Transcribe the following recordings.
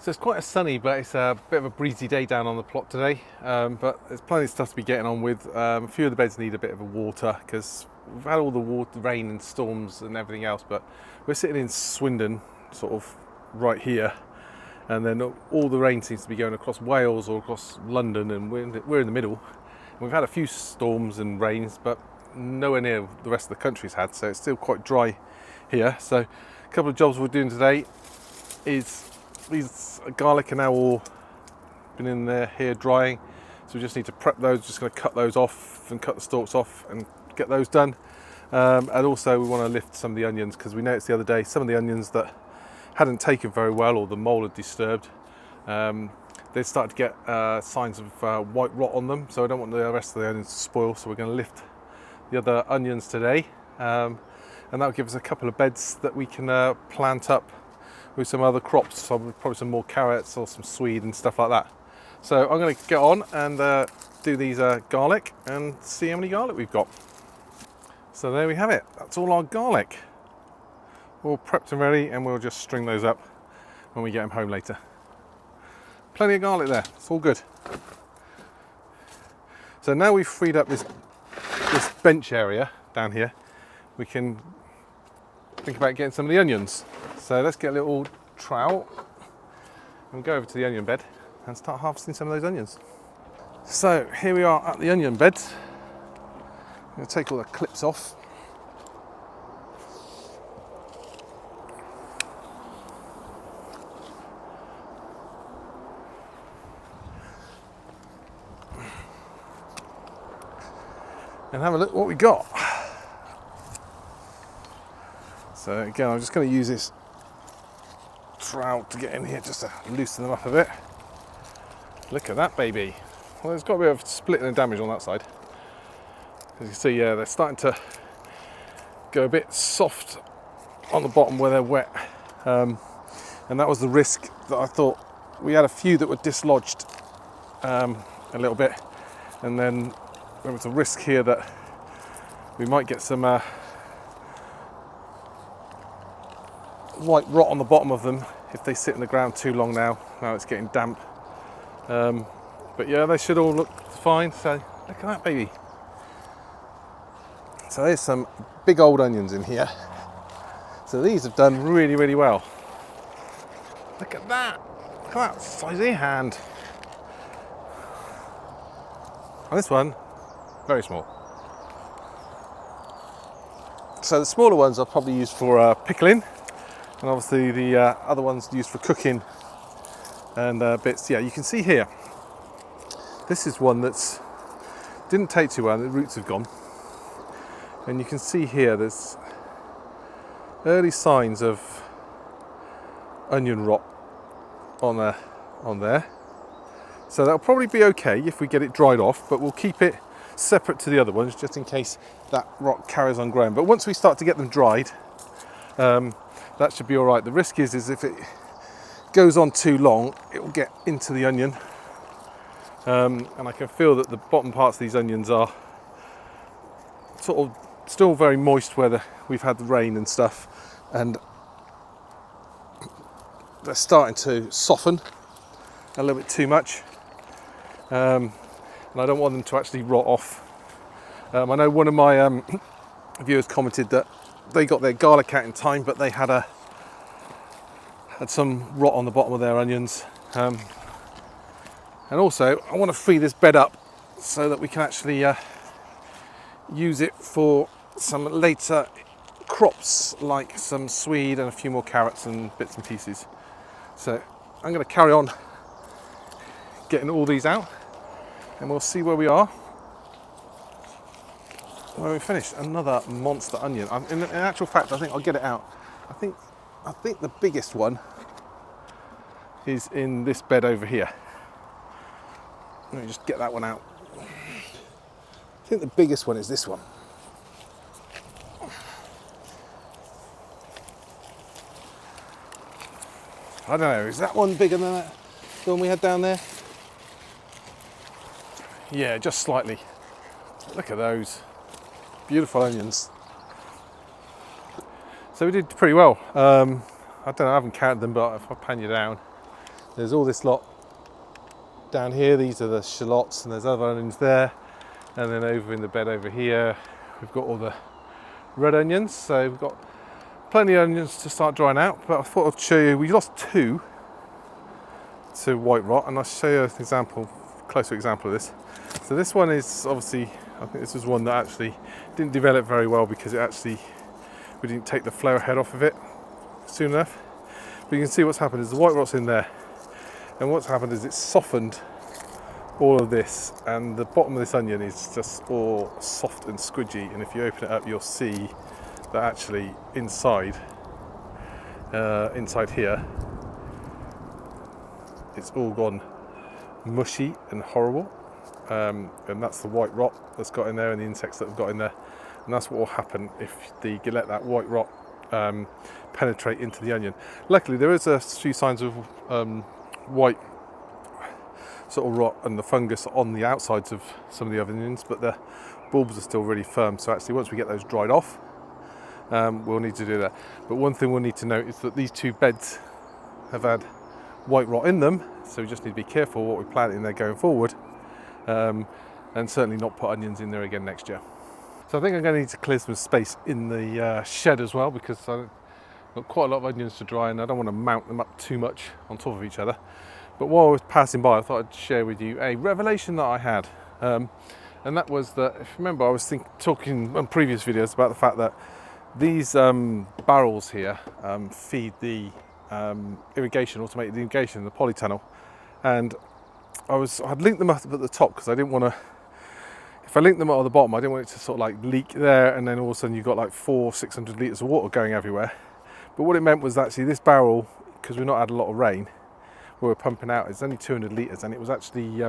So it's quite a sunny, but it's a bit of a breezy day down on the plot today. But there's plenty of stuff to be getting on with. A few of the beds need a bit of a water because we've had all the water, rain and storms and everything else. But we're sitting in Swindon, sort of right here, and then all the rain seems to be going across Wales or across London, and we're in the middle. And we've had a few storms and rains, but nowhere near the rest of the country's had. So it's still quite dry here. So a couple of jobs we're doing today is these garlic are now all been in there here drying, so we just need to prep those. Just going to cut those off and cut the stalks off and get those done. And also we want to lift some of the onions because we noticed the other day some of the onions that hadn't taken very well or the mold had disturbed, they started to get signs of white rot on them, so I don't want the rest of the onions to spoil. So we're going to lift the other onions today, and that'll give us a couple of beds that we can plant up with some other crops, so probably some more carrots or some swede and stuff like that. So I'm going to get on and do these garlic and see how many garlic we've got. So there we have it. That's all our garlic. All prepped and ready, and we'll just string those up when we get them home later. Plenty of garlic there. It's all good. So now we've freed up this bench area down here, we can think about getting some of the onions. So let's get a little trowel and go over to the onion bed and start harvesting some of those onions. So here we are at the onion bed. I'm going to take all the clips off. And have a look what we got. So again, I'm just going to use this trowel to get in here just to loosen them up a bit. Look at that baby. Well, there's got a bit of splitting and damage on that side. As you can see, yeah, they're starting to go a bit soft on the bottom where they're wet. And that was the risk that I thought. We had a few that were dislodged a little bit. And then there was a risk here that we might get some white rot on the bottom of them if they sit in the ground too long now. Now it's getting damp. But yeah, they should all look fine. So look at that baby. So there's some big old onions in here. So these have done really, really well. Look at that. Look at that size of your hand. And this one, very small. So the smaller ones are probably used for pickling, and obviously the other ones used for cooking and bits. Yeah, you can see here, this is one that's didn't take too well, the roots have gone. And you can see here there's early signs of onion rot on there. So that'll probably be okay if we get it dried off, but we'll keep it separate to the other ones just in case that rot carries on growing. But once we start to get them dried, that should be all right. The risk is if it goes on too long, it will get into the onion. And I can feel that the bottom parts of these onions are sort of still very moist where we've had the rain and stuff, and they're starting to soften a little bit too much. And I don't want them to actually rot off. I know one of my viewers commented that they got their garlic out in time, but they had some rot on the bottom of their onions. And also, I want to free this bed up so that we can actually use it for some later crops, like some swede and a few more carrots and bits and pieces. So I'm going to carry on getting all these out, and we'll see where we are when we finish. Another monster onion. In actual fact, I think I'll get it out. I think the biggest one is in this bed over here. Let me just get that one out. I think the biggest one is this one. I don't know, is that one bigger than the one we had down there? Yeah, just slightly. Look at those beautiful onions. So we did pretty well. I don't know, I haven't counted them, but if I pan you down, There's all this lot down here. These are the shallots, and there's other onions there. And then over in the bed over here, we've got all the red onions. So we've got plenty of onions to start drying out. But I thought I'd show you, we lost 2 to white rot, and I'll show you an example, closer example of this. So this one is obviously, I think this was one that actually didn't develop very well because we didn't take the flower head off of it soon enough. But you can see what's happened is the white rot's in there, and what's happened is it's softened all of this, and the bottom of this onion is just all soft and squidgy, and if you open it up you'll see that actually inside here it's all gone mushy and horrible, and that's the white rot that's got in there and the insects that have got in there, and that's what will happen if you let that white rot penetrate into the onion. Luckily there is a few signs of white sort of rot and the fungus on the outsides of some of the onions, but the bulbs are still really firm, so actually once we get those dried off we'll need to do that. But one thing we'll need to note is that these 2 beds have had white rot in them, so we just need to be careful what we plant in there going forward, and certainly not put onions in there again next year. So I think I'm going to need to clear some space in the shed as well, because I've got quite a lot of onions to dry and I don't want to mount them up too much on top of each other. But while I was passing by, I thought I'd share with you a revelation that I had, and that was that, if you remember, I was talking on previous videos about the fact that these barrels here feed the irrigation, automated irrigation, the polytunnel, and I'd linked them up at the top because I didn't want to. If I linked them at the bottom, I didn't want it to sort of like leak there, and then all of a sudden you've got like 400-600 litres of water going everywhere. But what it meant was actually this barrel, because we've not had a lot of rain, we were pumping out, it's only 200 litres, and it was actually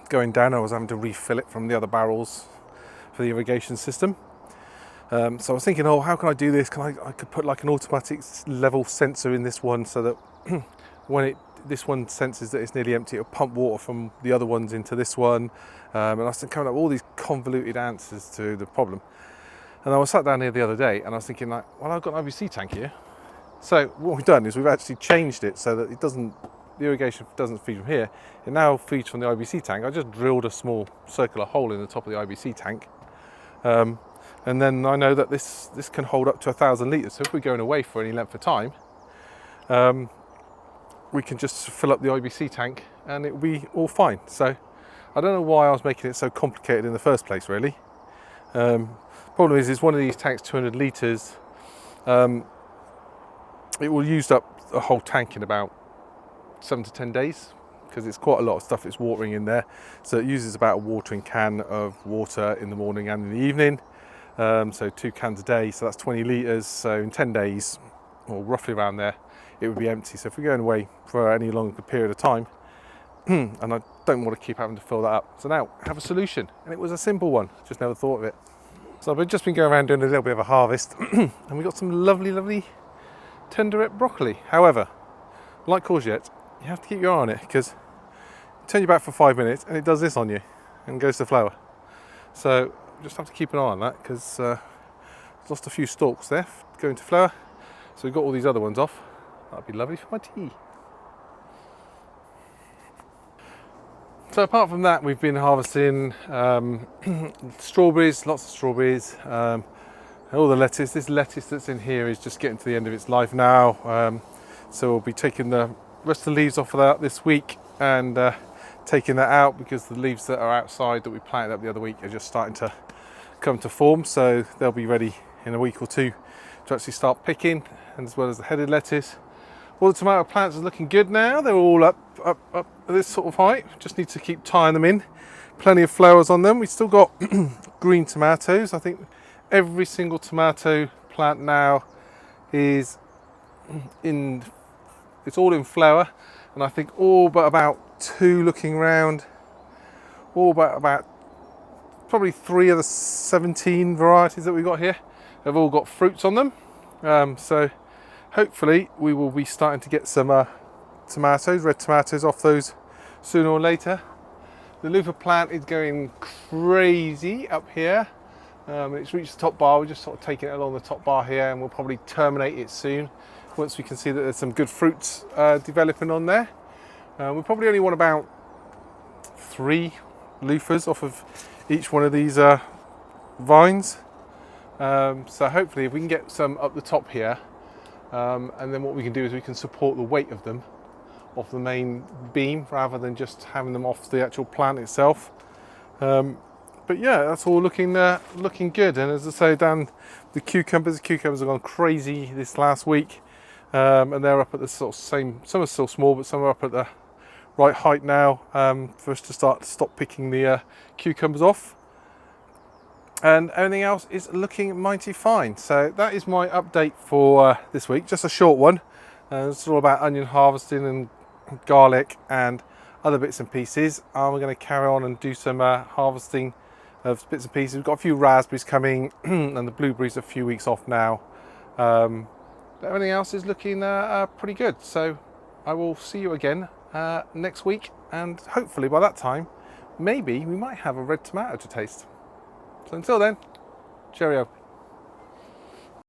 going down. I was having to refill it from the other barrels for the irrigation system. So I was thinking, oh, how can I do this? I could put like an automatic level sensor in this one, so that when this one senses that it's nearly empty, it'll pump water from the other ones into this one. And I was coming up with all these convoluted answers to the problem. And I was sat down here the other day and I was thinking, like, well, I've got an IBC tank here. So what we've done is we've actually changed it so that the irrigation doesn't feed from here. It now feeds from the IBC tank. I just drilled a small circular hole in the top of the IBC tank. And then I know that this can hold up to 1,000 litres. So if we're going away for any length of time, we can just fill up the IBC tank and it'll be all fine. So I don't know why I was making it so complicated in the first place, really. Problem is one of these tanks, 200 litres, it will use up a whole tank in about 7 to 10 days, because it's quite a lot of stuff it's watering in there. So it uses about a watering can of water in the morning and in the evening. So 2 cans a day, so that's 20 litres. So in 10 days, or roughly around there, it would be empty. So if we're going away for any longer period of time, and I don't want to keep having to fill that up, so now I have a solution, and it was a simple one, just never thought of it. So I've just been going around doing a little bit of a harvest, and we got some lovely tenderette broccoli. However, like courgette, you have to keep your eye on it, because you turn your back for 5 minutes and it does this on you and goes to flower. So you just have to keep an eye on that, because lost a few stalks there going to flower. So we've got all these other ones off. That'd be lovely for my tea. So apart from that, we've been harvesting strawberries, lots of strawberries, and all the lettuce. This lettuce that's in here is just getting to the end of its life now. So we'll be taking the rest of the leaves off of that this week and taking that out, because the leaves that are outside that we planted up the other week are just starting to come to form. So they'll be ready in a week or two to actually start picking, and as well as the headed lettuce. All the tomato plants are looking good now. They're all up at this sort of height. Just need to keep tying them in. Plenty of flowers on them. We've still got green tomatoes. I think every single tomato plant now is it's all in flower, and I think all but about 2 looking round, all but about probably 3 of the 17 varieties that we've got here have all got fruits on them. So hopefully we will be starting to get some red tomatoes off those sooner or later. The loofah plant is going crazy up here. It's reached the top bar. We're just sort of taking it along the top bar here, and we'll probably terminate it soon. once we can see that there's some good fruits developing on there. We probably only want about 3 loofahs off of each one of these vines. So hopefully if we can get some up the top here, and then what we can do is we can support the weight of them off the main beam rather than just having them off the actual plant itself. But yeah, that's all looking good. And as I say, down the cucumbers have gone crazy this last week, and they're up at the sort of same. Some are still small, but some are up at the right height now for us to stop picking the cucumbers off. And everything else is looking mighty fine. So that is my update for this week. Just a short one. It's all about onion harvesting and garlic and other bits and pieces. We're going to carry on and do some harvesting of bits and pieces. We've got a few raspberries coming and the blueberries a few weeks off now. But everything else is looking pretty good. So I will see you again next week, and hopefully by that time maybe we might have a red tomato to taste. So until then, cheerio.